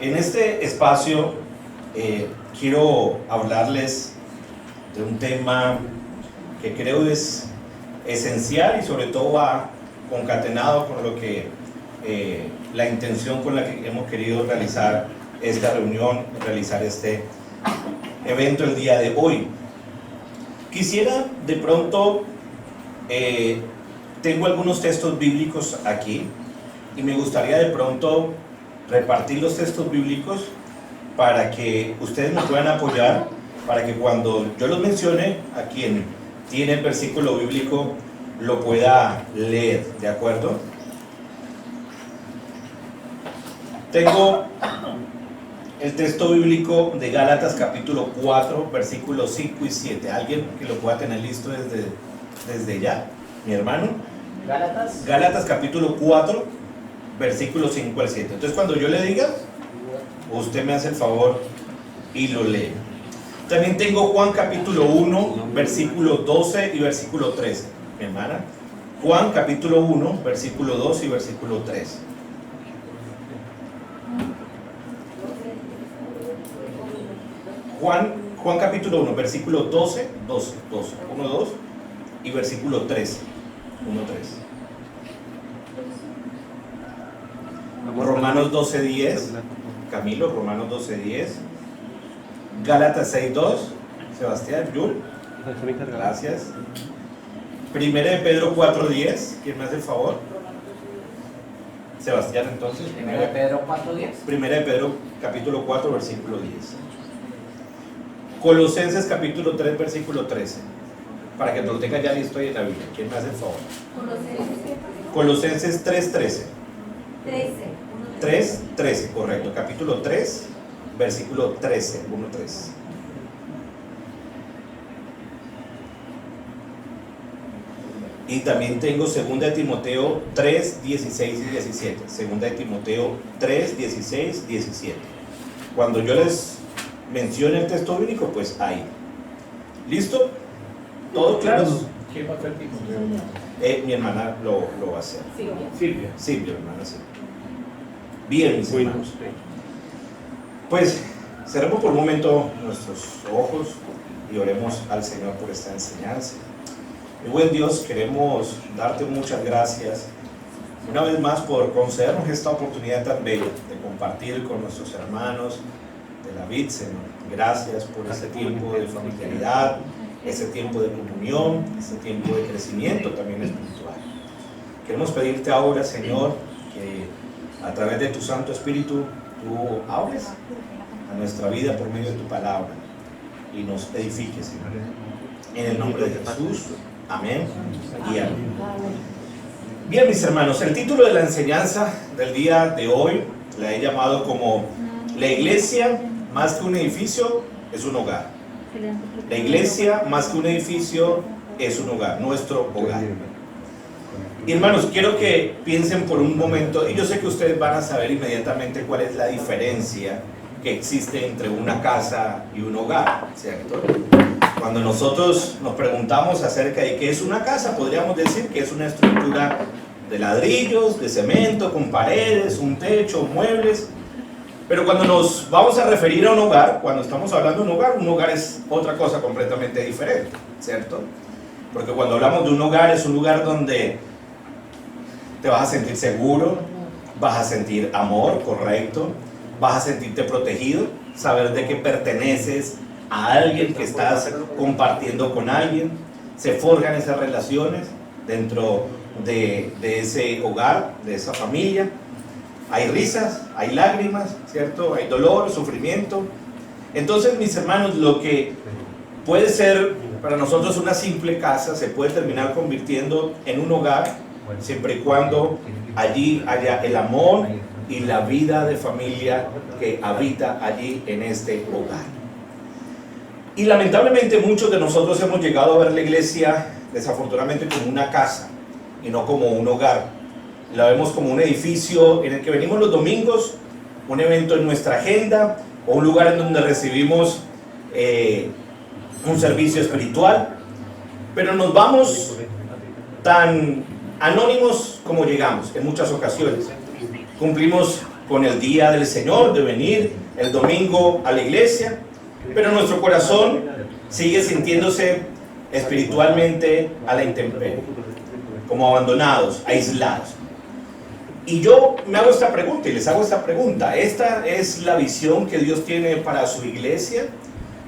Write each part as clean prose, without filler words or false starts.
En este espacio quiero hablarles de un tema que creo es esencial y sobre todo va concatenado con lo que la intención con la que hemos querido realizar esta reunión, realizar este evento el día de hoy. Quisiera de pronto, tengo algunos textos bíblicos aquí y me gustaría de pronto repartir los textos bíblicos para que ustedes me puedan apoyar, para que cuando yo los mencione, a quien tiene el versículo bíblico lo pueda leer, ¿de acuerdo? Tengo el texto bíblico de Gálatas capítulo 4, versículos 5 y 7. ¿Alguien que lo pueda tener listo desde ya? ¿Mi hermano? Gálatas capítulo 4, versículos 5 al 7. Entonces cuando yo le diga, usted me hace el favor y lo lee. También tengo Juan capítulo 1, versículo 12 y versículo 13. Mi hermana. Juan capítulo 1, versículo 2 y versículo 3. Juan capítulo 1, versículo 12, 1, 2 y versículo 13, 1, 3. Romanos 12, 10. Camilo, Romanos 12, 10. Gálatas 6, 2. Sebastián, Yul. Gracias. Primera de Pedro 4, 10. ¿Quién me hace el favor? Sebastián, entonces. Primera de Pedro 4, 10. Primera de Pedro capítulo 4, versículo 10. Colosenses capítulo 3, versículo 13. Para que te lo tenga ya listo ahí en la Biblia. ¿Quién me hace el favor? Colosenses 3, 13. 3, 13, correcto. Capítulo 3, versículo 13. 1, 3. Y también tengo 2 de Timoteo 3, 16 y 17. 2 de Timoteo 3, 16, 17. Cuando yo les mencione el texto bíblico, pues ahí. ¿Listo? ¿Todo claro? ¿Quién va a hacer Timoteo? Mi hermana lo va a hacer. Silvia. Silvia, hermana, sí. Bien, mis hermanos. Pues cerremos por un momento nuestros ojos y oremos al Señor por esta enseñanza. Mi buen Dios, queremos darte muchas gracias una vez más por concedernos esta oportunidad tan bella de compartir con nuestros hermanos de la vid, Señor. Gracias por ese tiempo de familiaridad, ese tiempo de comunión, ese tiempo de crecimiento también espiritual. Queremos pedirte ahora, Señor, que a través de tu Santo Espíritu tú hables a nuestra vida por medio de tu palabra y nos edifiques, Señor. En el nombre de Jesús, amén y amén. Bien, mis hermanos, el título de la enseñanza del día de hoy la he llamado como la iglesia, más que un edificio, es un hogar. La iglesia, más que un edificio, es un hogar, nuestro hogar. Y hermanos, quiero que piensen por un momento, y yo sé que ustedes van a saber inmediatamente cuál es la diferencia que existe entre una casa y un hogar, ¿cierto? Cuando nosotros nos preguntamos acerca de qué es una casa, podríamos decir que es una estructura de ladrillos, de cemento, con paredes, un techo, muebles. Pero cuando nos vamos a referir a un hogar, cuando estamos hablando de un hogar es otra cosa completamente diferente, ¿cierto? Porque cuando hablamos de un hogar, es un lugar donde te vas a sentir seguro, vas a sentir amor, correcto, vas a sentirte protegido, saber de que perteneces a alguien, que estás compartiendo con alguien, se forjan esas relaciones dentro de ese hogar, de esa familia. Hay risas, hay lágrimas, ¿cierto? Hay dolor, sufrimiento. Entonces, mis hermanos, lo que puede ser para nosotros una simple casa se puede terminar convirtiendo en un hogar, siempre y cuando allí haya el amor y la vida de familia que habita allí en este hogar. Y lamentablemente muchos de nosotros hemos llegado a ver la iglesia desafortunadamente como una casa y no como un hogar. La vemos como un edificio en el que venimos los domingos, un evento en nuestra agenda o un lugar en donde recibimos un servicio espiritual, pero nos vamos tan anónimos como llegamos en muchas ocasiones. Cumplimos con el día del Señor, de venir el domingo a la iglesia, pero nuestro corazón sigue sintiéndose espiritualmente a la intemperie, como abandonados, aislados. Y yo me hago esta pregunta y les hago esta pregunta: ¿esta es la visión que Dios tiene para su iglesia?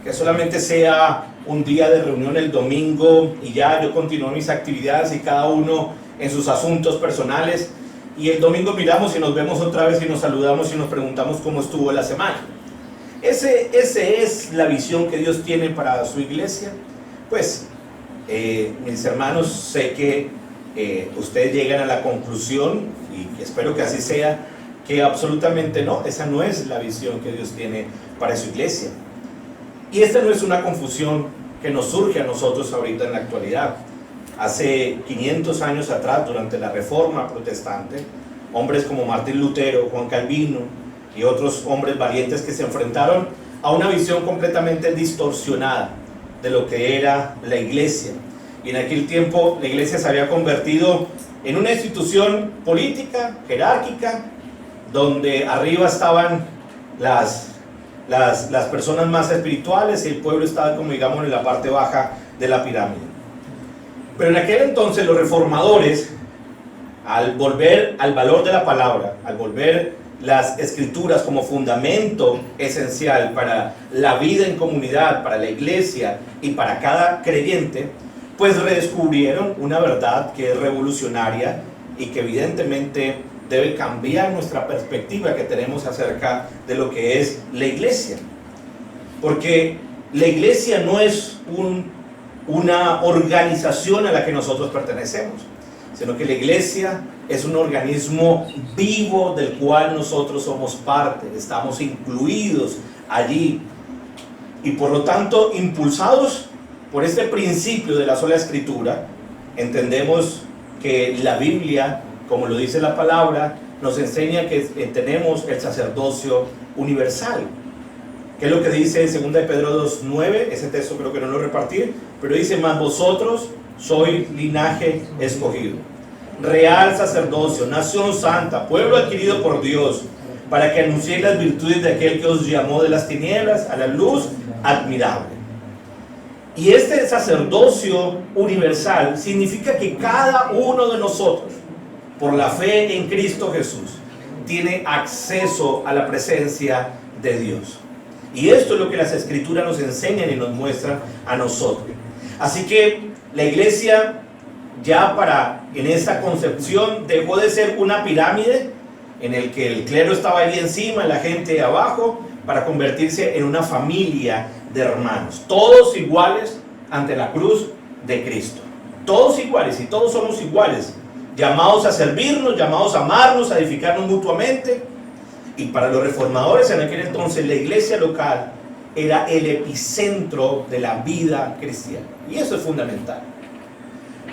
Que solamente sea un día de reunión el domingo y ya yo continúo mis actividades y cada uno en sus asuntos personales, y el domingo miramos y nos vemos otra vez y nos saludamos y nos preguntamos cómo estuvo la semana. ¿Ese es la visión que Dios tiene para su iglesia? Pues, mis hermanos, sé que ustedes llegan a la conclusión, y espero que así sea, que absolutamente no, esa no es la visión que Dios tiene para su iglesia. Y esta no es una confusión que nos surge a nosotros ahorita en la actualidad. Hace 500 años atrás, durante la Reforma Protestante, hombres como Martín Lutero, Juan Calvino y otros hombres valientes que se enfrentaron a una visión completamente distorsionada de lo que era la iglesia. Y en aquel tiempo la iglesia se había convertido en una institución política, jerárquica, donde arriba estaban las personas más espirituales y el pueblo estaba, como digamos, en la parte baja de la pirámide. Pero en aquel entonces los reformadores, al volver al valor de la palabra, al volver las escrituras como fundamento esencial para la vida en comunidad, para la iglesia y para cada creyente, pues redescubrieron una verdad que es revolucionaria y que evidentemente debe cambiar nuestra perspectiva que tenemos acerca de lo que es la iglesia. Porque la iglesia no es una organización a la que nosotros pertenecemos, sino que la iglesia es un organismo vivo del cual nosotros somos parte, estamos incluidos allí, y por lo tanto, impulsados por este principio de la sola escritura, entendemos que la Biblia, como lo dice la palabra, nos enseña que tenemos el sacerdocio universal. ¿Qué es lo que dice 2 Pedro 2:9? Ese texto creo que no lo repartí, pero dice: mas vosotros sois linaje escogido, real sacerdocio, nación santa, pueblo adquirido por Dios, para que anunciéis las virtudes de aquel que os llamó de las tinieblas a la luz admirable. Y este sacerdocio universal significa que cada uno de nosotros, por la fe en Cristo Jesús, tiene acceso a la presencia de Dios. Y esto es lo que las escrituras nos enseñan y nos muestran a nosotros. Así que la iglesia, ya en esta concepción, dejó de ser una pirámide en el que el clero estaba ahí encima y la gente abajo, para convertirse en una familia de hermanos, todos iguales ante la cruz de Cristo. Todos iguales, y todos somos iguales, llamados a servirnos, llamados a amarnos, a edificarnos mutuamente. Y para los reformadores en aquel entonces, la iglesia local era el epicentro de la vida cristiana. Y eso es fundamental,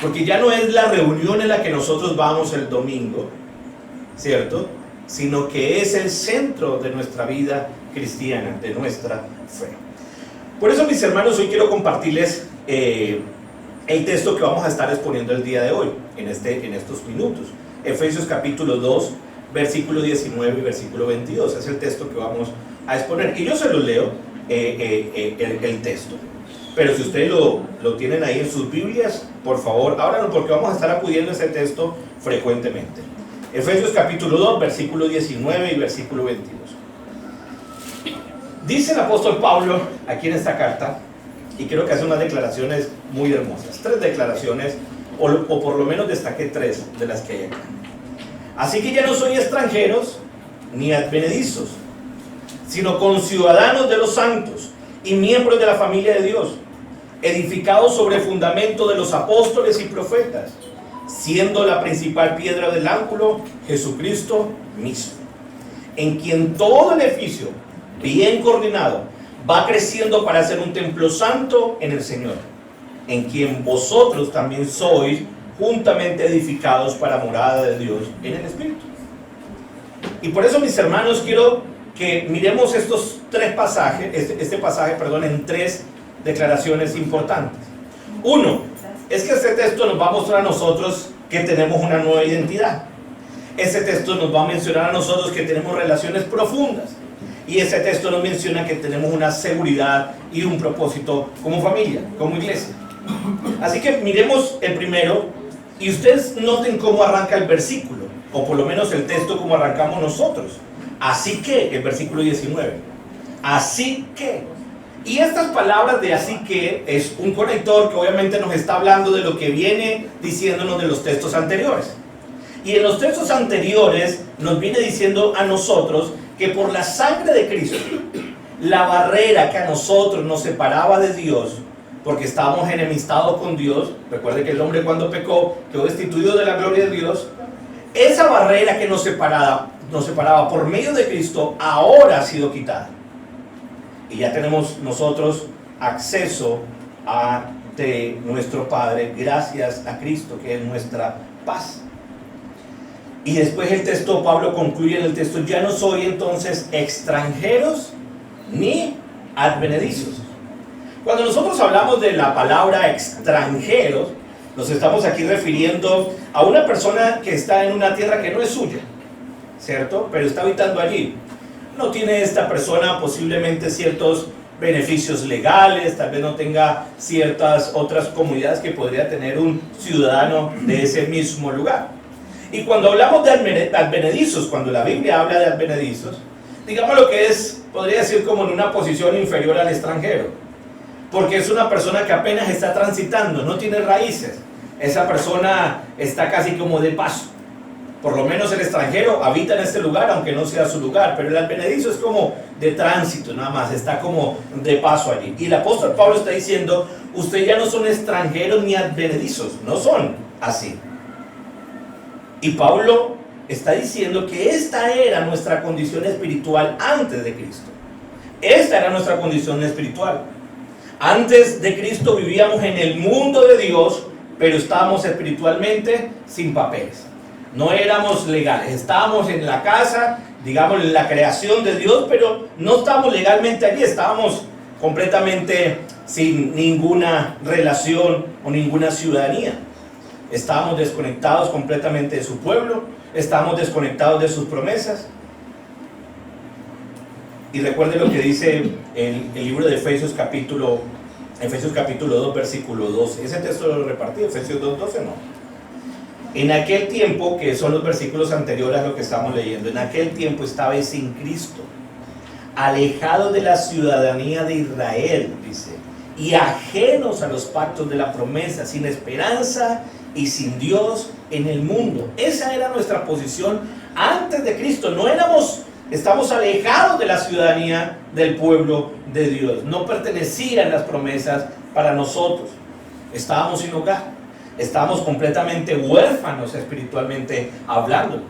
porque ya no es la reunión en la que nosotros vamos el domingo, ¿cierto?, sino que es el centro de nuestra vida cristiana, de nuestra fe. Por eso, mis hermanos, hoy quiero compartirles el texto que vamos a estar exponiendo el día de hoy, en estos minutos. Efesios capítulo 2, versículo 19 y versículo 22, es el texto que vamos a exponer. Y yo se los leo, el texto. Pero si ustedes lo tienen ahí en sus Biblias, por favor, ábranlo, porque vamos a estar acudiendo a ese texto frecuentemente. Efesios capítulo 2, versículo 19 y versículo 22. Dice el apóstol Pablo aquí en esta carta, y creo que hace unas declaraciones muy hermosas, 3 declaraciones, o por lo menos destaqué 3 de las que hay acá. Así que ya no sois extranjeros ni advenedizos, sino conciudadanos de los santos y miembros de la familia de Dios, edificados sobre el fundamento de los apóstoles y profetas, siendo la principal piedra del ángulo Jesucristo mismo, en quien todo el edificio, bien coordinado, va creciendo para ser un templo santo en el Señor, en quien vosotros también sois juntamente edificados para morada de Dios en el Espíritu. Y por eso, mis hermanos, quiero que miremos estos 3 pasajes, este pasaje, en 3 declaraciones importantes. Uno, es que este texto nos va a mostrar a nosotros que tenemos una nueva identidad. Ese texto nos va a mencionar a nosotros que tenemos relaciones profundas. Y ese texto nos menciona que tenemos una seguridad y un propósito como familia, como iglesia. Así que miremos el primero y ustedes noten cómo arranca el versículo, o por lo menos el texto como arrancamos nosotros. Así que, el versículo 19. Así que. Y estas palabras de así que es un conector que obviamente nos está hablando de lo que viene diciéndonos de los textos anteriores. Y en los textos anteriores nos viene diciendo a nosotros que por la sangre de Cristo, la barrera que a nosotros nos separaba de Dios, porque estábamos enemistados con Dios, recuerde que el hombre cuando pecó quedó destituido de la gloria de Dios, esa barrera que nos separaba por medio de Cristo ahora ha sido quitada. Y ya tenemos nosotros acceso ante nuestro Padre gracias a Cristo, que es nuestra paz. Y después el texto, Pablo concluye en el texto: ya no soy entonces extranjeros ni advenedizos. Cuando nosotros hablamos de la palabra extranjeros, nos estamos aquí refiriendo a una persona que está en una tierra que no es suya, ¿cierto? Pero está habitando allí. No tiene esta persona posiblemente ciertos beneficios legales, tal vez no tenga ciertas otras comodidades que podría tener un ciudadano de ese mismo lugar. Y cuando hablamos de advenedizos, cuando la Biblia habla de advenedizos, digamos lo que es, podría decir como en una posición inferior al extranjero, porque es una persona que apenas está transitando, no tiene raíces. Esa persona está casi como de paso. Por lo menos el extranjero habita en este lugar, aunque no sea su lugar, pero el advenedizo es como de tránsito, nada más, está como de paso allí. Y el apóstol Pablo está diciendo: ustedes ya no son extranjeros ni advenedizos, no son así. Y Pablo está diciendo que esta era nuestra condición espiritual antes de Cristo. Esta era nuestra condición espiritual. Antes de Cristo vivíamos en el mundo de Dios, pero estábamos espiritualmente sin papeles. No éramos legales, estábamos en la casa, digamos, en la creación de Dios, pero no estábamos legalmente allí, estábamos completamente sin ninguna relación o ninguna ciudadanía. Estábamos desconectados completamente de su pueblo, estábamos desconectados de sus promesas. Y recuerde lo que dice el libro de Efesios capítulo 2, versículo 12. Ese texto lo repartí, Efesios 2, 12, no. En aquel tiempo, que son los versículos anteriores a lo que estamos leyendo, en aquel tiempo estabais sin Cristo, alejados de la ciudadanía de Israel, dice, y ajenos a los pactos de la promesa, sin esperanza y sin Dios en el mundo. Esa era nuestra posición antes de Cristo. Estamos alejados de la ciudadanía del pueblo de Dios. No pertenecían las promesas para nosotros. Estábamos sin hogar. Estábamos completamente huérfanos espiritualmente hablando.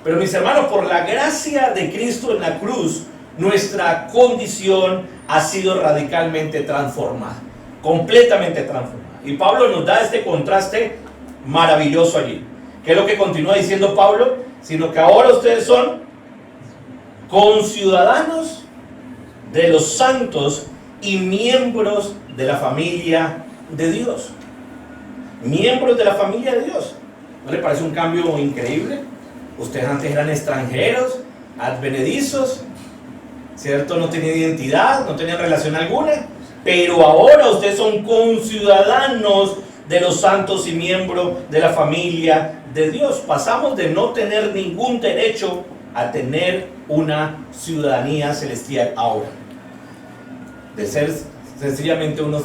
Pero mis hermanos, por la gracia de Cristo en la cruz, nuestra condición ha sido radicalmente transformada. Completamente transformada. Y Pablo nos da este contraste maravilloso allí. ¿Qué es lo que continúa diciendo Pablo? Sino que ahora ustedes son conciudadanos de los santos y miembros de la familia de Dios. Miembros de la familia de Dios. ¿No le parece un cambio increíble? Ustedes antes eran extranjeros, advenedizos, ¿cierto? No tenían identidad, no tenían relación alguna, pero ahora ustedes son conciudadanos de los santos y miembros de la familia de Dios. Pasamos de no tener ningún derecho a tener una ciudadanía celestial ahora. De ser sencillamente unos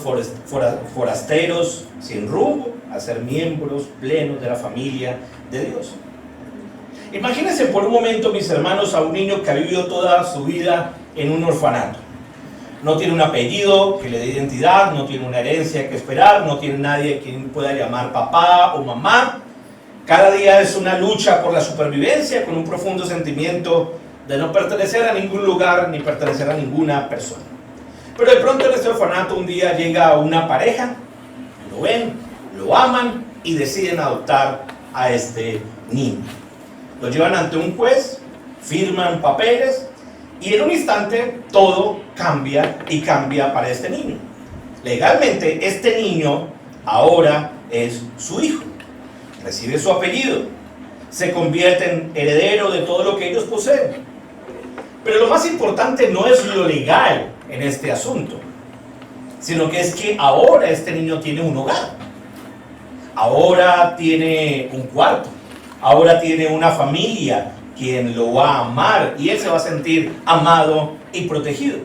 forasteros sin rumbo a ser miembros plenos de la familia de Dios. Imagínense por un momento, mis hermanos, a un niño que ha vivido toda su vida en un orfanato. No tiene un apellido que le dé identidad, no tiene una herencia que esperar, no tiene nadie quien pueda llamar papá o mamá. Cada día es una lucha por la supervivencia, con un profundo sentimiento de no pertenecer a ningún lugar ni pertenecer a ninguna persona. Pero de pronto en este orfanato un día llega una pareja, lo ven, lo aman y deciden adoptar a este niño. Lo llevan ante un juez, firman papeles y en un instante todo cambia y cambia para este niño. Legalmente este niño ahora es su hijo, recibe su apellido, se convierte en heredero de todo lo que ellos poseen. Pero lo más importante no es lo legal en este asunto, sino que es que ahora este niño tiene un hogar, ahora tiene un cuarto, ahora tiene una familia quien lo va a amar y él se va a sentir amado y protegido.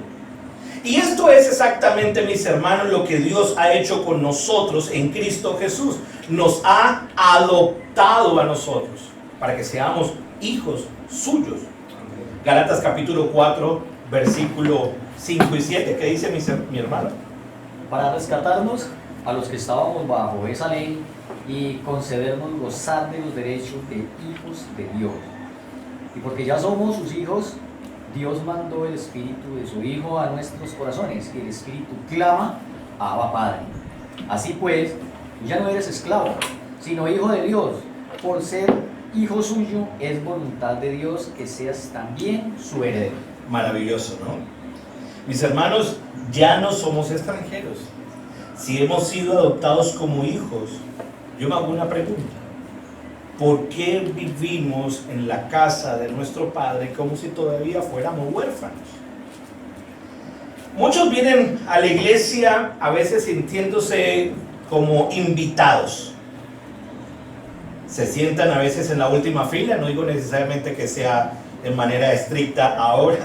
Y esto es exactamente, mis hermanos, lo que Dios ha hecho con nosotros en Cristo Jesús. Nos ha adoptado a nosotros para que seamos hijos suyos. Gálatas capítulo 4, versículo 5 y 7. ¿Qué dice mi hermano? Para rescatarnos a los que estábamos bajo esa ley y concedernos gozar de los derechos de hijos de Dios. Y porque ya somos sus hijos, Dios mandó el Espíritu de su Hijo a nuestros corazones, y el Espíritu clama, Abba Padre. Así pues, tú ya no eres esclavo, sino hijo de Dios. Por ser hijo suyo, es voluntad de Dios que seas también su heredero. Maravilloso, ¿no? Mis hermanos, ya no somos extranjeros. Si hemos sido adoptados como hijos, yo me hago una pregunta. ¿Por qué vivimos en la casa de nuestro Padre como si todavía fuéramos huérfanos? Muchos vienen a la iglesia a veces sintiéndose como invitados. Se sientan a veces en la última fila, no digo necesariamente que sea de manera estricta ahora,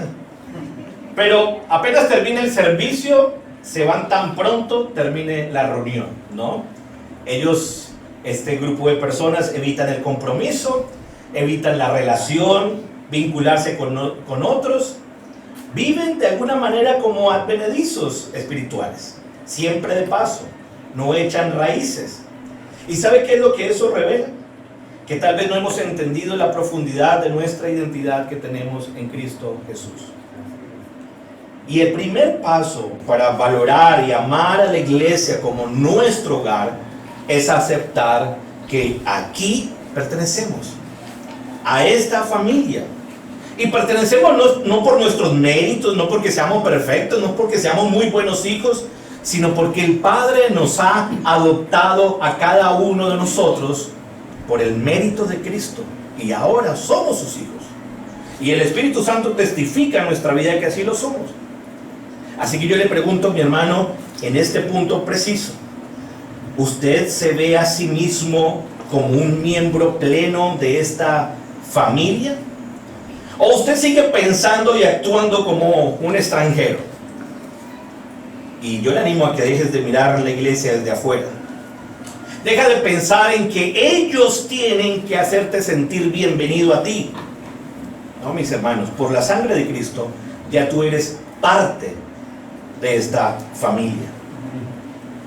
pero apenas termine el servicio, se van tan pronto termine la reunión, ¿no? Ellos, este grupo de personas, evitan el compromiso, evitan la relación, vincularse con otros, viven de alguna manera como advenedizos espirituales, siempre de paso, no echan raíces. ¿Y sabe qué es lo que eso revela? Que tal vez no hemos entendido la profundidad de nuestra identidad que tenemos en Cristo Jesús. Y el primer paso para valorar y amar a la iglesia como nuestro hogar es aceptar que aquí pertenecemos a esta familia. Y pertenecemos no por nuestros méritos, no porque seamos perfectos, no porque seamos muy buenos hijos, sino porque el Padre nos ha adoptado a cada uno de nosotros por el mérito de Cristo. Y ahora somos sus hijos. Y el Espíritu Santo testifica en nuestra vida que así lo somos. Así que yo le pregunto a mi hermano en este punto preciso: ¿usted se ve a sí mismo como un miembro pleno de esta familia? ¿O usted sigue pensando y actuando como un extranjero? Y yo le animo a que dejes de mirar la iglesia desde afuera. Deja de pensar en que ellos tienen que hacerte sentir bienvenido a ti. No, mis hermanos, por la sangre de Cristo ya tú eres parte de esta familia.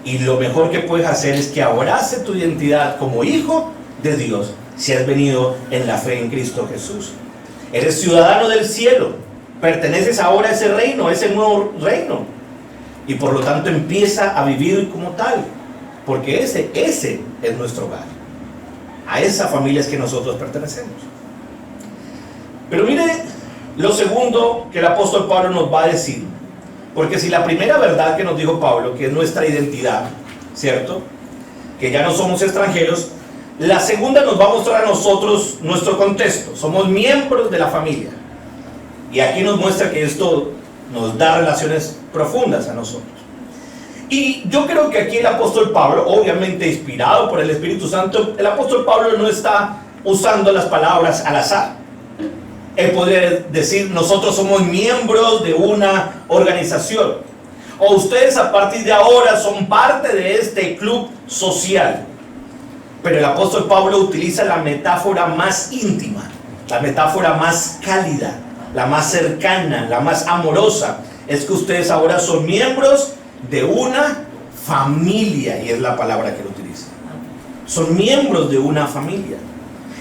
Y lo mejor que puedes hacer es que abrace tu identidad como hijo de Dios si has venido en la fe en Cristo Jesús. Eres ciudadano del cielo, perteneces ahora a ese reino, a ese nuevo reino, y por lo tanto empieza a vivir como tal, porque ese es nuestro hogar. A esa familia es que nosotros pertenecemos. Pero mire lo segundo que el apóstol Pablo nos va a decir. Porque si la primera verdad que nos dijo Pablo, que es nuestra identidad, ¿cierto? Que ya no somos extranjeros, la segunda nos va a mostrar a nosotros nuestro contexto. Somos miembros de la familia. Y aquí nos muestra que esto nos da relaciones profundas a nosotros. Y yo creo que aquí el apóstol Pablo, obviamente inspirado por el Espíritu Santo, el apóstol Pablo no está usando las palabras al azar. Él podría decir: nosotros somos miembros de una organización, o ustedes a partir de ahora son parte de este club social. Pero el apóstol Pablo utiliza la metáfora más íntima, la metáfora más cálida, la más cercana, la más amorosa. Es que ustedes ahora son miembros de una familia, y es la palabra que él utiliza. Son miembros de una familia.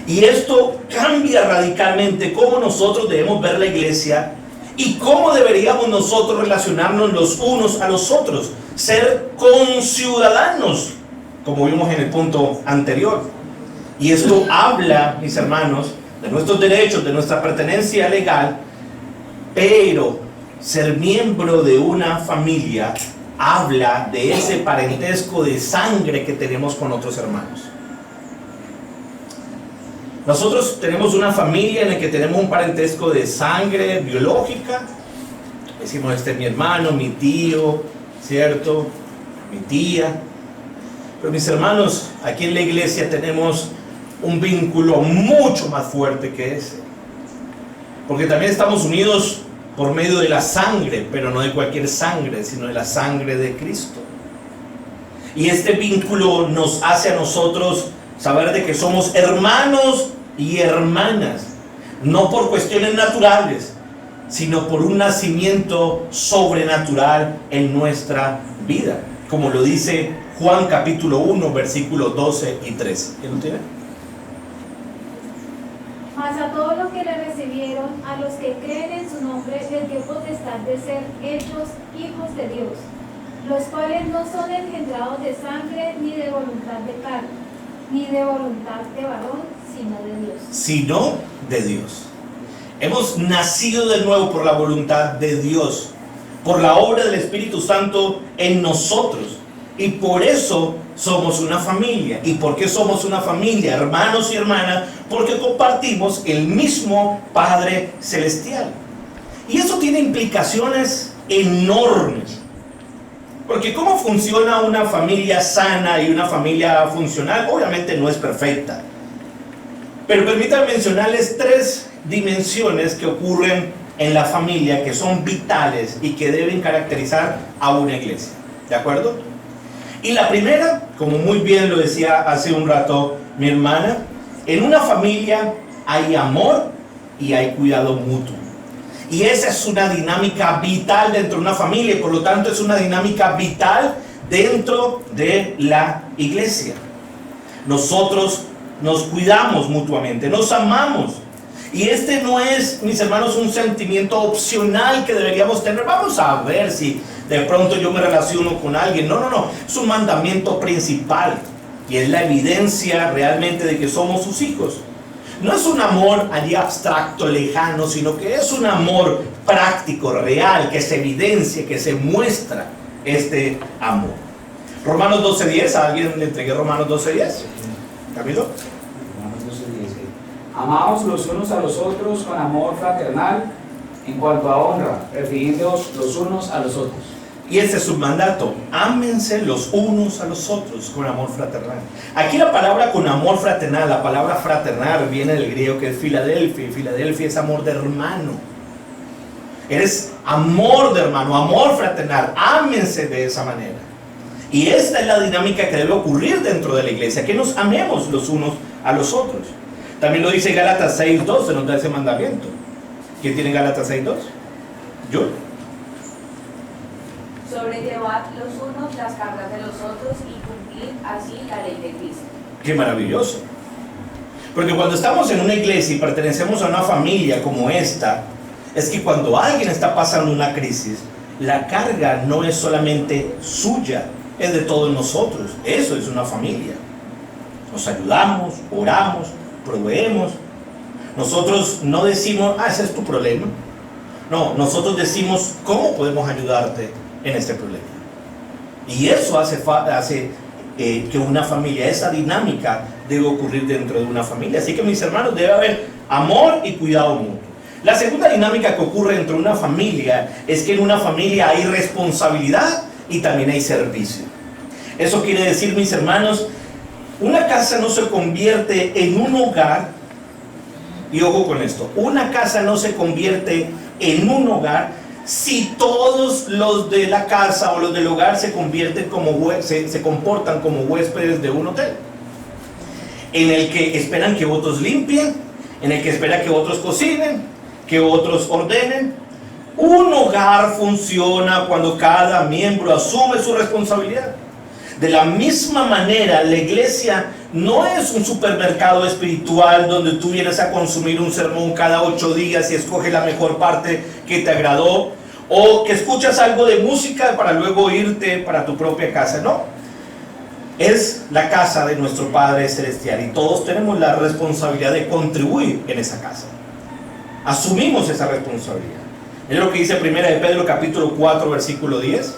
Y esto cambia radicalmente cómo nosotros debemos ver la iglesia y cómo deberíamos nosotros relacionarnos los unos a los otros, ser conciudadanos, como vimos en el punto anterior. Y esto habla, mis hermanos, de nuestros derechos, de nuestra pertenencia legal, pero ser miembro de una familia habla de ese parentesco de sangre que tenemos con otros hermanos. Nosotros tenemos una familia en la que tenemos un parentesco de sangre biológica. Decimos, este es mi hermano, mi tío, ¿cierto? Mi tía. Pero mis hermanos, aquí en la iglesia tenemos un vínculo mucho más fuerte que ese. Porque también estamos unidos por medio de la sangre, pero no de cualquier sangre, sino de la sangre de Cristo. Y este vínculo nos hace a nosotros saber de que somos hermanos y hermanas, no por cuestiones naturales, sino por un nacimiento sobrenatural en nuestra vida, como lo dice Juan capítulo 1, versículos 12 y 13. ¿Quién lo tiene? Mas a todos los que le recibieron, a los que creen en su nombre, les dio potestad de ser hechos hijos de Dios, los cuales no son engendrados de sangre, ni de voluntad de carne, ni de voluntad de varón, sino de Dios. Sino de Dios. Hemos nacido de nuevo por la voluntad de Dios, por la obra del Espíritu Santo en nosotros. Y por eso somos una familia. ¿Y por qué somos una familia, hermanos y hermanas? Porque compartimos el mismo Padre Celestial. Y eso tiene implicaciones enormes. Porque ¿cómo funciona una familia sana y una familia funcional? Obviamente no es perfecta. Pero permítanme mencionarles 3 dimensiones que ocurren en la familia que son vitales y que deben caracterizar a una iglesia. ¿De acuerdo? Y la primera, como muy bien lo decía hace un rato mi hermana, en una familia hay amor y hay cuidado mutuo. Y esa es una dinámica vital dentro de una familia y por lo tanto es una dinámica vital dentro de la iglesia. Nosotros nos cuidamos mutuamente, nos amamos. Y este no es, mis hermanos, un sentimiento opcional que deberíamos tener. Vamos a ver si de pronto yo me relaciono con alguien. No, es un mandamiento principal y es la evidencia realmente de que somos sus hijos. No es un amor allí abstracto, lejano, sino que es un amor práctico, real, que se evidencia, que se muestra este amor. Romanos 12:10, ¿a alguien le entregué Romanos 12:10? ¿Camilo? Romanos 12:10. Amaos los unos a los otros con amor fraternal, en cuanto a honra, refiriéndoos los unos a los otros. Y ese es su mandato: ámense los unos a los otros con amor fraternal. Aquí la palabra con amor fraternal, la palabra fraternal viene del griego que es Filadelfia, y Filadelfia es amor de hermano. Eres amor de hermano, amor fraternal, ámense de esa manera. Y esta es la dinámica que debe ocurrir dentro de la iglesia, que nos amemos los unos a los otros. También lo dice Gálatas 6:2, se nos da ese mandamiento. ¿Quién tiene Gálatas 6:2? Yo. Sobrellevad los unos las cargas de los otros y cumplir así la ley de Cristo. ¡Qué maravilloso! Porque cuando estamos en una iglesia y pertenecemos a una familia como esta, es que cuando alguien está pasando una crisis, la carga no es solamente suya, es de todos nosotros. Eso es una familia. Nos ayudamos, oramos, proveemos. Nosotros no decimos, ese es tu problema. No, nosotros decimos, ¿cómo podemos ayudarte en este problema? Y eso hace que una familia, esa dinámica debe ocurrir dentro de una familia. Así que, mis hermanos, debe haber amor y cuidado mutuo. La segunda dinámica que ocurre dentro de una familia es que en una familia hay responsabilidad y también hay servicio. Eso quiere decir, mis hermanos, una casa no se convierte en un hogar, y ojo con esto, una casa no se convierte en un hogar si todos los de la casa o los del hogar se comportan como huéspedes de un hotel, en el que esperan que otros limpien, en el que esperan que otros cocinen, que otros ordenen. Un hogar funciona cuando cada miembro asume su responsabilidad. De la misma manera, la iglesia no es un supermercado espiritual donde tú vienes a consumir un sermón cada 8 días y escoges la mejor parte que te agradó, o que escuchas algo de música para luego irte para tu propia casa. No, es la casa de nuestro Padre Celestial y todos tenemos la responsabilidad de contribuir en esa casa. Asumimos esa responsabilidad. Es lo que dice 1 de Pedro capítulo 4 versículo 10.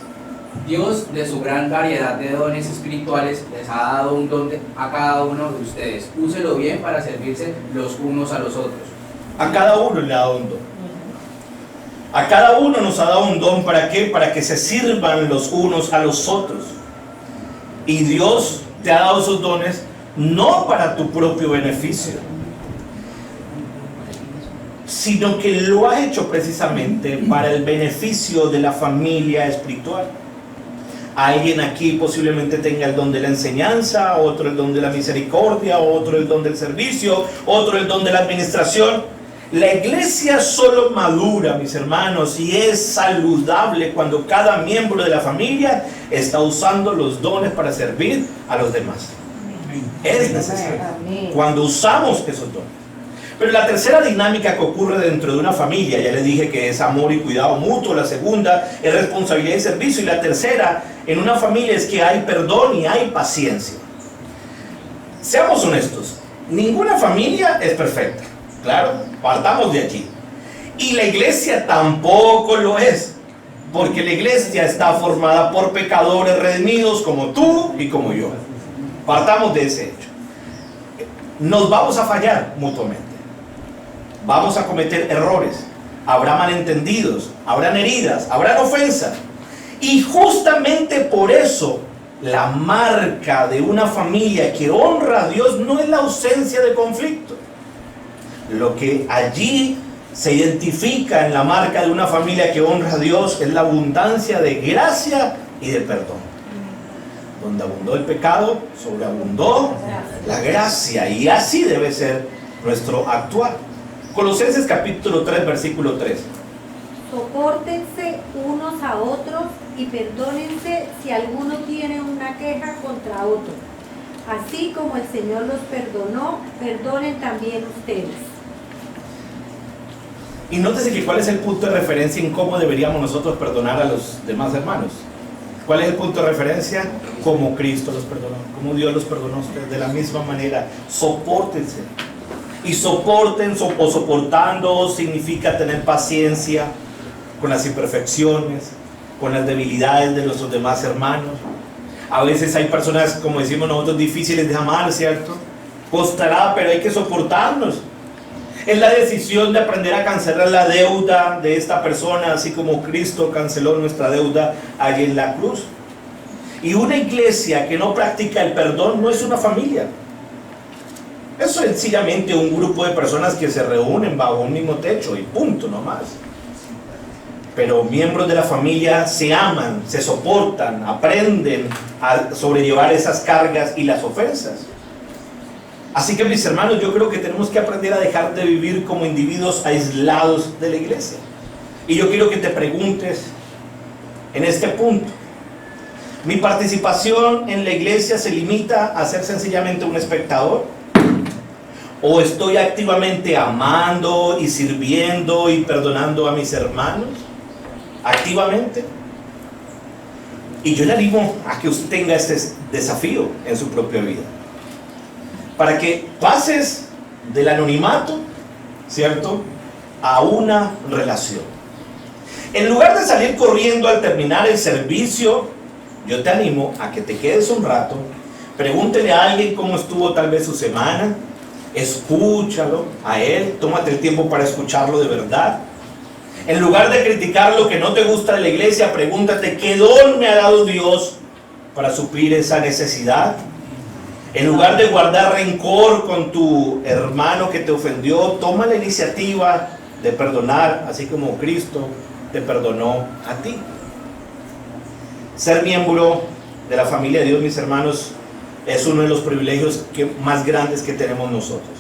Dios, de su gran variedad de dones espirituales, les ha dado un don a cada uno de ustedes. Úselo bien para servirse los unos a los otros. A cada uno le ha dado un don. A cada uno nos ha dado un don. ¿Para qué? Para que se sirvan los unos a los otros. Y Dios te ha dado esos dones no para tu propio beneficio, sino que lo ha hecho precisamente para el beneficio de la familia espiritual. Alguien aquí posiblemente tenga el don de la enseñanza, otro el don de la misericordia, otro el don del servicio, otro el don de la administración. La iglesia solo madura, mis hermanos, y es saludable cuando cada miembro de la familia está usando los dones para servir a los demás. Es necesario cuando usamos esos dones. Pero la tercera dinámica que ocurre dentro de una familia, ya les dije que es amor y cuidado mutuo. La segunda es responsabilidad y servicio. Y la tercera en una familia es que hay perdón y hay paciencia. Seamos honestos, ninguna familia es perfecta. Claro, partamos de allí. Y la iglesia tampoco lo es, porque la iglesia está formada por pecadores redimidos como tú y como yo. Partamos de ese hecho. Nos vamos a fallar mutuamente. Vamos a cometer errores. Habrá malentendidos, habrán heridas, habrán ofensas. Y justamente por eso la marca de una familia que honra a Dios no es la ausencia de conflicto. Lo que allí se identifica en la marca de una familia que honra a Dios es la abundancia de gracia y de perdón. Donde abundó el pecado, sobreabundó la gracia. Y así debe ser nuestro actuar. Colosenses capítulo 3, versículo 3. Sopórtense unos a otros y perdónense si alguno tiene una queja contra otro. Así como el Señor los perdonó, perdonen también ustedes. Y nótese que cuál es el punto de referencia en cómo deberíamos nosotros perdonar a los demás hermanos. ¿Cuál es el punto de referencia? Como Cristo los perdonó, como Dios los perdonó a ustedes. De la misma manera, sopórtense. Y soporten o soportando significa tener paciencia con las imperfecciones, con las debilidades de nuestros demás hermanos. A veces hay personas, como decimos nosotros, difíciles de amar, ¿cierto? Costará, pero hay que soportarnos. Es la decisión de aprender a cancelar la deuda de esta persona, así como Cristo canceló nuestra deuda allí en la cruz. Y una iglesia que no practica el perdón no es una familia. Es sencillamente un grupo de personas que se reúnen bajo un mismo techo y punto, no más. Pero miembros de la familia se aman, se soportan, aprenden a sobrellevar esas cargas y las ofensas. Así que, mis hermanos, yo creo que tenemos que aprender a dejar de vivir como individuos aislados de la iglesia. Y yo quiero que te preguntes en este punto: ¿mi participación en la iglesia se limita a ser sencillamente un espectador? ¿O estoy activamente amando y sirviendo y perdonando a mis hermanos? Activamente. Y yo le animo a que usted tenga este desafío en su propia vida, para que pases del anonimato, ¿cierto?, a una relación. En lugar de salir corriendo al terminar el servicio, yo te animo a que te quedes un rato, pregúntele a alguien cómo estuvo tal vez su semana, escúchalo a él, tómate el tiempo para escucharlo de verdad. En lugar de criticar lo que no te gusta de la iglesia, pregúntate qué don me ha dado Dios para suplir esa necesidad. En lugar de guardar rencor con tu hermano que te ofendió, toma la iniciativa de perdonar, así como Cristo te perdonó a ti. Ser miembro de la familia de Dios, mis hermanos, es uno de los privilegios más grandes que tenemos nosotros.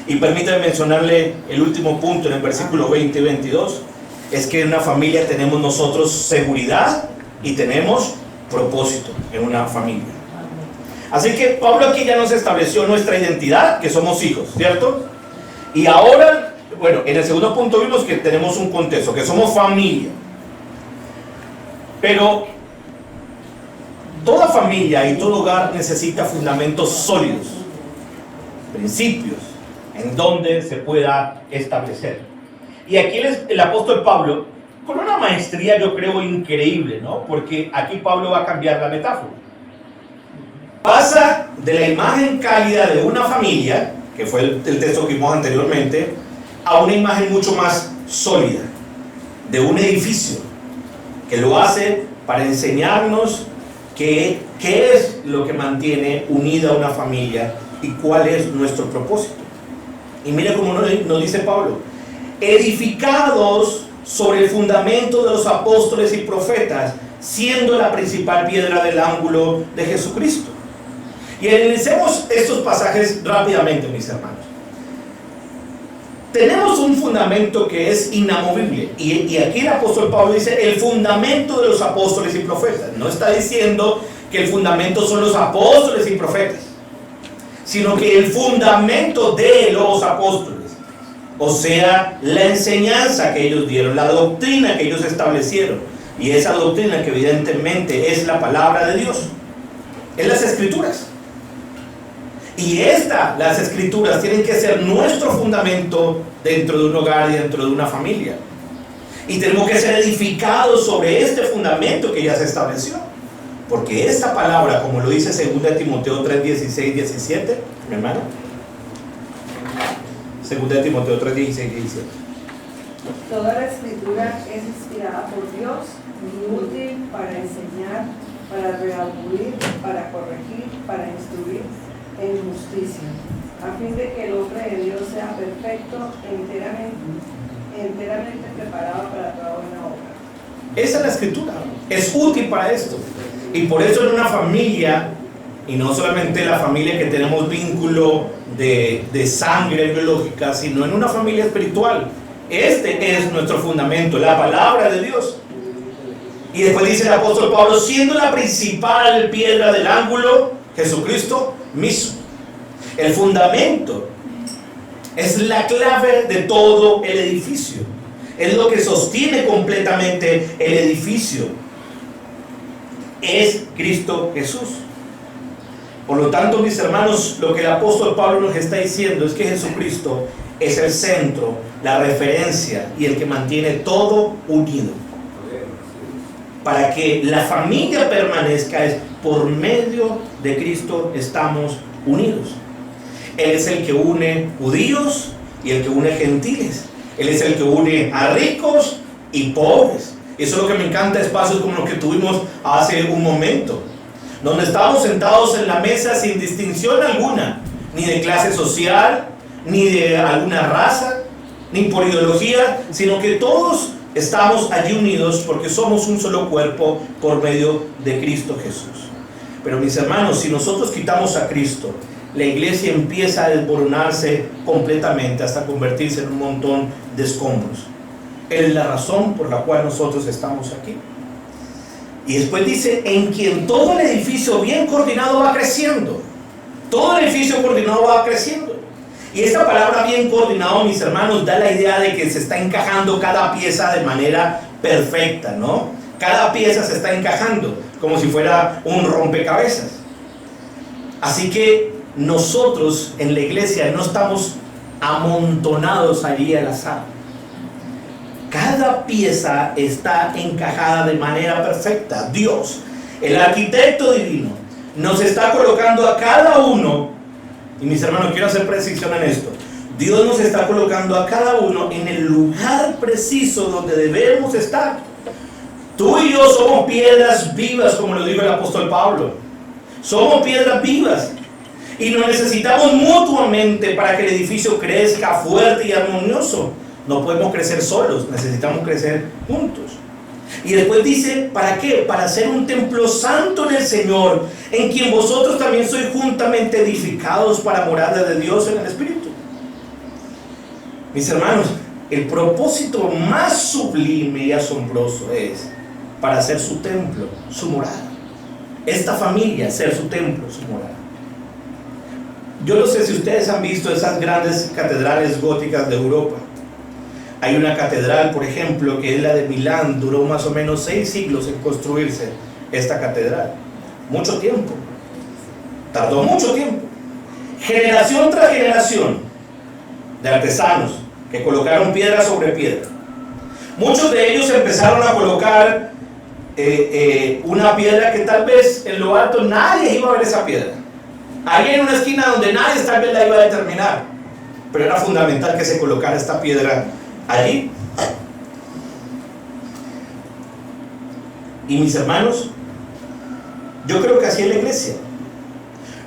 Y permítame mencionarle el último punto en el versículo 20 y 22. Es que en una familia tenemos nosotros seguridad y tenemos propósito en una familia. Así que Pablo aquí ya nos estableció nuestra identidad, que somos hijos, ¿cierto? Y ahora, bueno, en el segundo punto vimos que tenemos un contexto, que somos familia. Pero toda familia y todo hogar necesita fundamentos sólidos, principios, en donde se pueda establecer. Y aquí el apóstol Pablo con una maestría, yo creo, increíble, ¿no? Porque aquí Pablo va a cambiar la metáfora. Pasa de la imagen cálida de una familia, que fue el texto que vimos anteriormente, a una imagen mucho más sólida, de un edificio, que lo hace para enseñarnos qué es lo que mantiene unida una familia y cuál es nuestro propósito. Y mire cómo nos dice Pablo: edificados sobre el fundamento de los apóstoles y profetas, siendo la principal piedra del ángulo de Jesucristo. Y analicemos estos pasajes rápidamente, mis hermanos. Tenemos un fundamento que es inamovible, y aquí el apóstol Pablo dice el fundamento de los apóstoles y profetas. No está diciendo que el fundamento son los apóstoles y profetas, sino que el fundamento de los apóstoles, o sea, la enseñanza que ellos dieron, la doctrina que ellos establecieron, y esa doctrina que evidentemente es la palabra de Dios, es las escrituras. Y las escrituras tienen que ser nuestro fundamento dentro de un hogar y dentro de una familia. Y tenemos que ser edificados sobre este fundamento que ya se estableció. Porque esta palabra, como lo dice 2 Timoteo 3, 16, 17, mi hermano. 2 Timoteo 3, 16, 17. Toda la escritura es inspirada por Dios y útil para enseñar, para redarguir, para corregir, para instruir en justicia, a fin de que el hombre de Dios sea perfecto e enteramente preparado para toda buena obra. Esa es la escritura, es útil para esto. Y por eso en una familia, y no solamente la familia que tenemos vínculo de sangre biológica, sino en una familia espiritual, este es nuestro fundamento, la palabra de Dios. Y después dice el apóstol Pablo, siendo la principal piedra del ángulo, Jesucristo mismo. El fundamento es la clave de todo el edificio, es lo que sostiene completamente el edificio, es Cristo Jesús. Por lo tanto, mis hermanos, lo que el apóstol Pablo nos está diciendo es que Jesucristo es el centro, la referencia y el que mantiene todo unido. Para que la familia permanezca, es por medio de Cristo estamos unidos. Él es el que une judíos y el que une gentiles. Él es el que une a ricos y pobres. Eso es lo que me encanta, espacios como los que tuvimos hace un momento, donde estábamos sentados en la mesa sin distinción alguna, ni de clase social, ni de alguna raza, ni por ideología, sino que todos estamos allí unidos porque somos un solo cuerpo por medio de Cristo Jesús. Pero mis hermanos, si nosotros quitamos a Cristo, la iglesia empieza a desmoronarse completamente hasta convertirse en un montón de escombros. Es la razón por la cual nosotros estamos aquí. Y después dice, en quien todo el edificio bien coordinado va creciendo. Todo el edificio coordinado va creciendo. Y esta palabra bien coordinado, mis hermanos, da la idea de que se está encajando cada pieza de manera perfecta, ¿no? Cada pieza se está encajando como si fuera un rompecabezas. Así que nosotros en la iglesia no estamos amontonados allí al azar. Cada pieza está encajada de manera perfecta. Dios, el arquitecto divino, nos está colocando a cada uno. Y mis hermanos, quiero hacer precisión en esto. Dios nos está colocando a cada uno en el lugar preciso donde debemos estar. Tú y yo somos piedras vivas, como lo dijo el apóstol Pablo. Somos piedras vivas. Y nos necesitamos mutuamente para que el edificio crezca fuerte y armonioso. No podemos crecer solos, necesitamos crecer juntos. Y después dice, ¿para qué? Para ser un templo santo en el Señor, en quien vosotros también sois juntamente edificados para morada de Dios en el Espíritu. Mis hermanos, el propósito más sublime y asombroso es para ser su templo, su morada. Esta familia, ser su templo, su morada. Yo no sé si ustedes han visto esas grandes catedrales góticas de Europa. Hay una catedral, por ejemplo, que es la de Milán. Duró más o menos 6 siglos en construirse esta catedral. Mucho tiempo. Tardó mucho tiempo. Generación tras generación de artesanos que colocaron piedra sobre piedra. Muchos de ellos empezaron a colocar una piedra que tal vez en lo alto nadie iba a ver esa piedra. Ahí en una esquina donde nadie tal vez la iba a determinar. Pero era fundamental que se colocara esta piedra allí. Y mis hermanos, yo creo que así es la iglesia.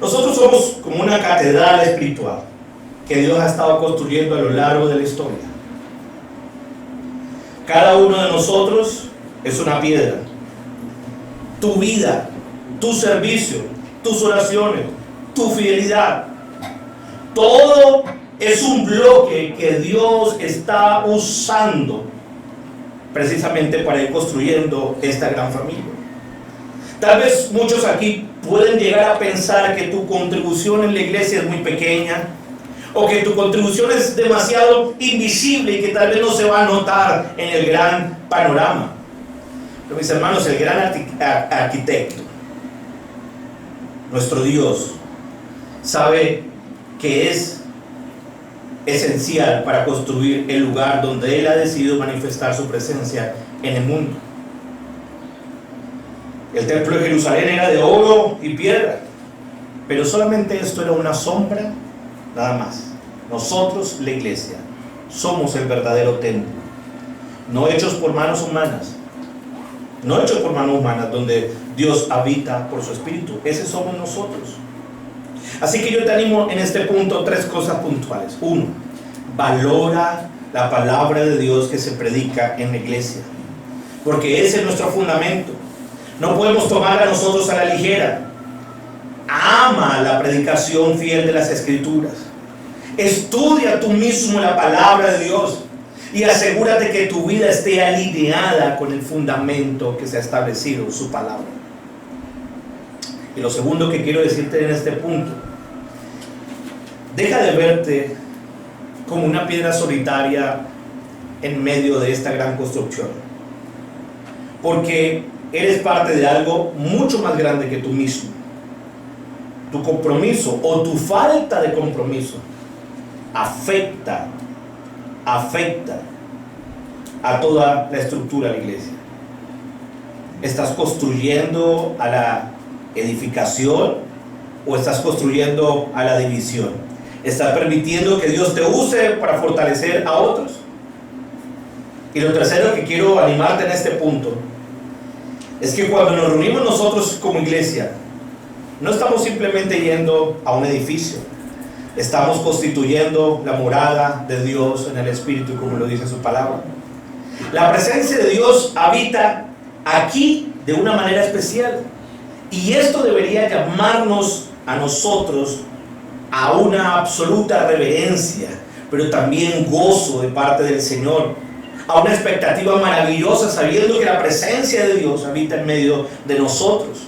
Nosotros somos como una catedral espiritual que Dios ha estado construyendo a lo largo de la historia. Cada uno de nosotros es una piedra. Tu vida, tu servicio, tus oraciones, tu fidelidad, todo es un bloque que Dios está usando precisamente para ir construyendo esta gran familia. Tal vez muchos aquí pueden llegar a pensar que tu contribución en la iglesia es muy pequeña, o que tu contribución es demasiado invisible y que tal vez no se va a notar en el gran panorama. Pero mis hermanos, el gran arquitecto, nuestro Dios, sabe que es esencial para construir el lugar donde Él ha decidido manifestar su presencia en el mundo. El templo de Jerusalén era de oro y piedra, pero solamente esto era una sombra, nada más. Nosotros, la iglesia, somos el verdadero templo, no hechos por manos humanas, donde Dios habita por su espíritu. Ese somos nosotros. Así que yo te animo en este punto 3 cosas puntuales. 1, valora la palabra de Dios que se predica en la iglesia, porque ese es nuestro fundamento. No podemos tomar a nosotros a la ligera. Ama la predicación fiel de las Escrituras. Estudia tú mismo la palabra de Dios y asegúrate que tu vida esté alineada con el fundamento que se ha establecido, su palabra. Y lo segundo que quiero decirte en este punto: deja de verte como una piedra solitaria en medio de esta gran construcción, porque eres parte de algo mucho más grande que tú mismo. Tu compromiso o tu falta de compromiso afecta a toda la estructura de la iglesia. ¿Estás construyendo a la edificación o estás construyendo a la división? ¿Estás permitiendo que Dios te use para fortalecer a otros? Y lo tercero que quiero animarte en este punto es que cuando nos reunimos nosotros como iglesia, no estamos simplemente yendo a un edificio, estamos constituyendo la morada de Dios en el Espíritu, como lo dice su palabra. La presencia de Dios habita aquí de una manera especial, y esto debería llamarnos a nosotros a una absoluta reverencia, pero también gozo de parte del Señor, a una expectativa maravillosa, sabiendo que la presencia de Dios habita en medio de nosotros.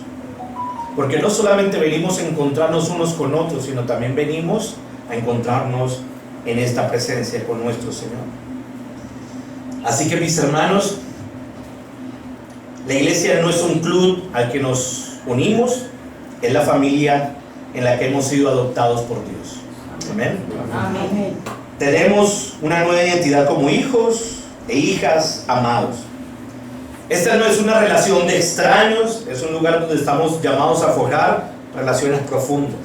Porque no solamente venimos a encontrarnos unos con otros, sino también venimos a encontrarnos en esta presencia con nuestro Señor. Así que, mis hermanos, la iglesia no es un club al que nos unimos, es la familia en la que hemos sido adoptados por Dios. Amén. Amén. Tenemos una nueva identidad como hijos e hijas amados. Esta no es una relación de extraños, es un lugar donde estamos llamados a forjar relaciones profundas.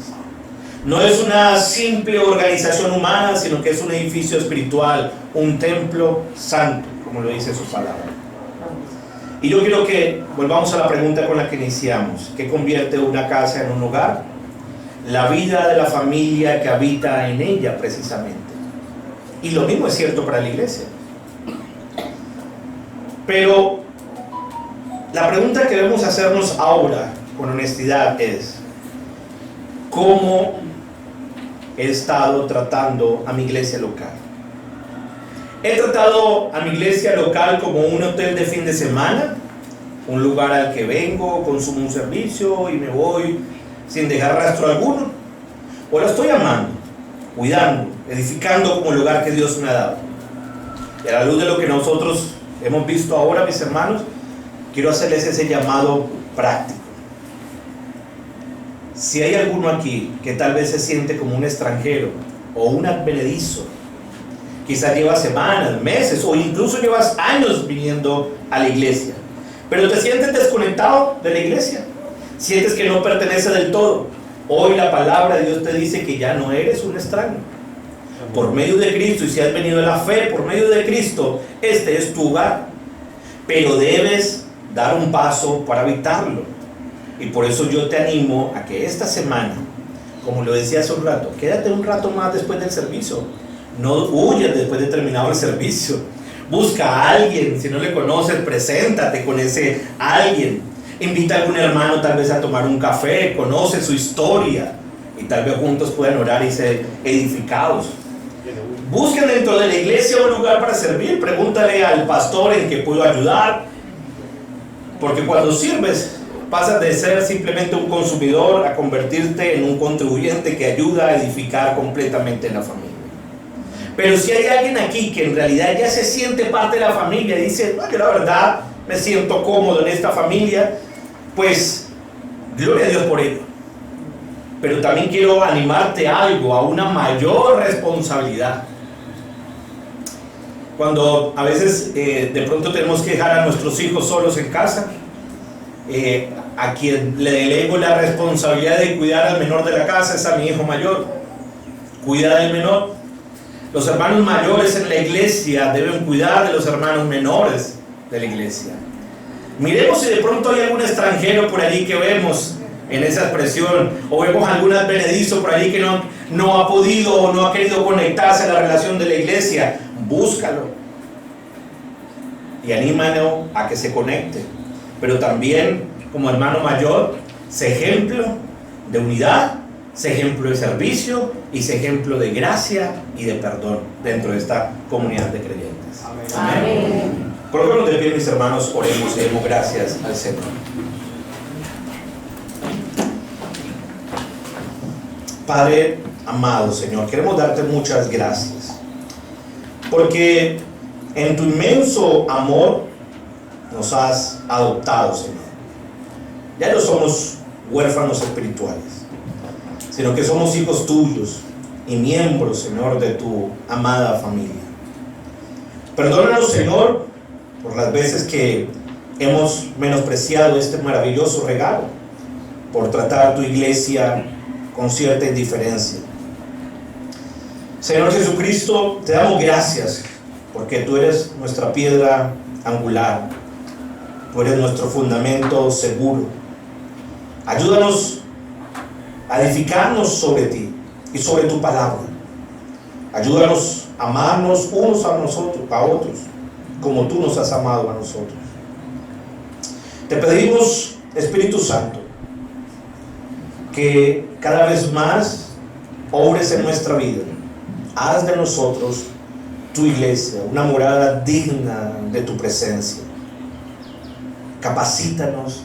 No es una simple organización humana, sino que es un edificio espiritual, un templo santo, como lo dice su palabra. Y yo quiero que volvamos a la pregunta con la que iniciamos: ¿qué convierte una casa en un hogar? La vida de la familia que habita en ella, precisamente. Y lo mismo es cierto para la iglesia. Pero la pregunta que debemos hacernos ahora con honestidad es: ¿cómo he estado tratando a mi iglesia local? ¿He tratado a mi iglesia local como un hotel de fin de semana? ¿Un lugar al que vengo, consumo un servicio y me voy sin dejar rastro alguno? ¿O la estoy amando, cuidando, edificando como el lugar que Dios me ha dado? Y a la luz de lo que nosotros hemos visto ahora, mis hermanos, quiero hacerles ese llamado práctico. Si hay alguno aquí que tal vez se siente como un extranjero o un advenedizo, Quizás llevas semanas, meses o incluso llevas años viniendo a la iglesia, pero te sientes desconectado de la iglesia, sientes que no perteneces del todo. Hoy la palabra de Dios te dice que ya no eres un extraño. Por medio de Cristo, y si has venido a la fe por medio de Cristo, este es tu hogar, pero debes dar un paso para habitarlo. Y por eso yo te animo a que esta semana, como lo decía hace un rato, quédate un rato más después del servicio. No huyas después de terminado el servicio. Busca a alguien, si no le conoces, preséntate con ese alguien. Invita a algún hermano tal vez a tomar un café, conoce su historia y tal vez juntos puedan orar y ser edificados. Busquen dentro de la iglesia un lugar para servir. Pregúntale al pastor en qué puedo ayudar, porque cuando sirves pasas de ser simplemente un consumidor a convertirte en un contribuyente que ayuda a edificar completamente la familia. Pero si hay alguien aquí que en realidad ya se siente parte de la familia y dice, no, yo la verdad me siento cómodo en esta familia, pues gloria a Dios por ello. Pero también quiero animarte a algo, a una mayor responsabilidad. Cuando a veces de pronto tenemos que dejar a nuestros hijos solos en casa, a quien le delego la responsabilidad de cuidar al menor de la casa es a mi hijo mayor. Cuida del menor. Los hermanos mayores en la iglesia deben cuidar de los hermanos menores de la iglesia. Miremos si de pronto hay algún extranjero por allí que vemos en esa expresión, o vemos algún advenedizo por allí que no ha podido o no ha querido conectarse a la relación de la iglesia. Búscalo y anímalo a que se conecte. Pero también, como hermano mayor, sé ejemplo de unidad, sé ejemplo de servicio y sé ejemplo de gracia y de perdón dentro de esta comunidad de creyentes. Amén. Amén. Colóquenos de pie, mis hermanos, oremos y demos gracias al Señor. Padre amado, Señor, queremos darte muchas gracias, porque en tu inmenso amor nos has adoptado, Señor. Ya no somos huérfanos espirituales, sino que somos hijos tuyos y miembros, Señor, de tu amada familia. Perdónanos, Señor, por las veces que hemos menospreciado este maravilloso regalo, por tratar tu iglesia con cierta indiferencia. Señor Jesucristo, te damos gracias porque tú eres nuestra piedra angular, tú eres nuestro fundamento seguro. Ayúdanos a edificarnos sobre ti y sobre tu palabra. Ayúdanos a amarnos unos a otros, como tú nos has amado a nosotros. Te pedimos, Espíritu Santo, que cada vez más obres en nuestra vida. Haz de nosotros tu iglesia, una morada digna de tu presencia. Capacítanos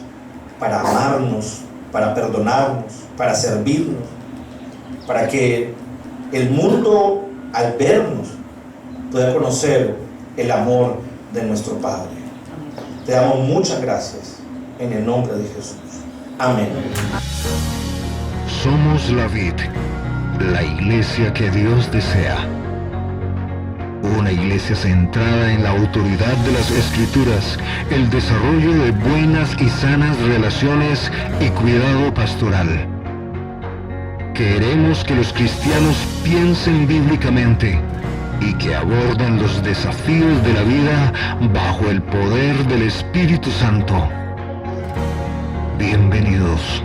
para amarnos, para perdonarnos, para servirnos, para que el mundo al vernos pueda conocer el amor de nuestro Padre. Te damos muchas gracias en el nombre de Jesús. Amén. Somos la vid, la iglesia que Dios desea. Una iglesia centrada en la autoridad de las Escrituras, el desarrollo de buenas y sanas relaciones y cuidado pastoral. Queremos que los cristianos piensen bíblicamente y que aborden los desafíos de la vida bajo el poder del Espíritu Santo. Bienvenidos.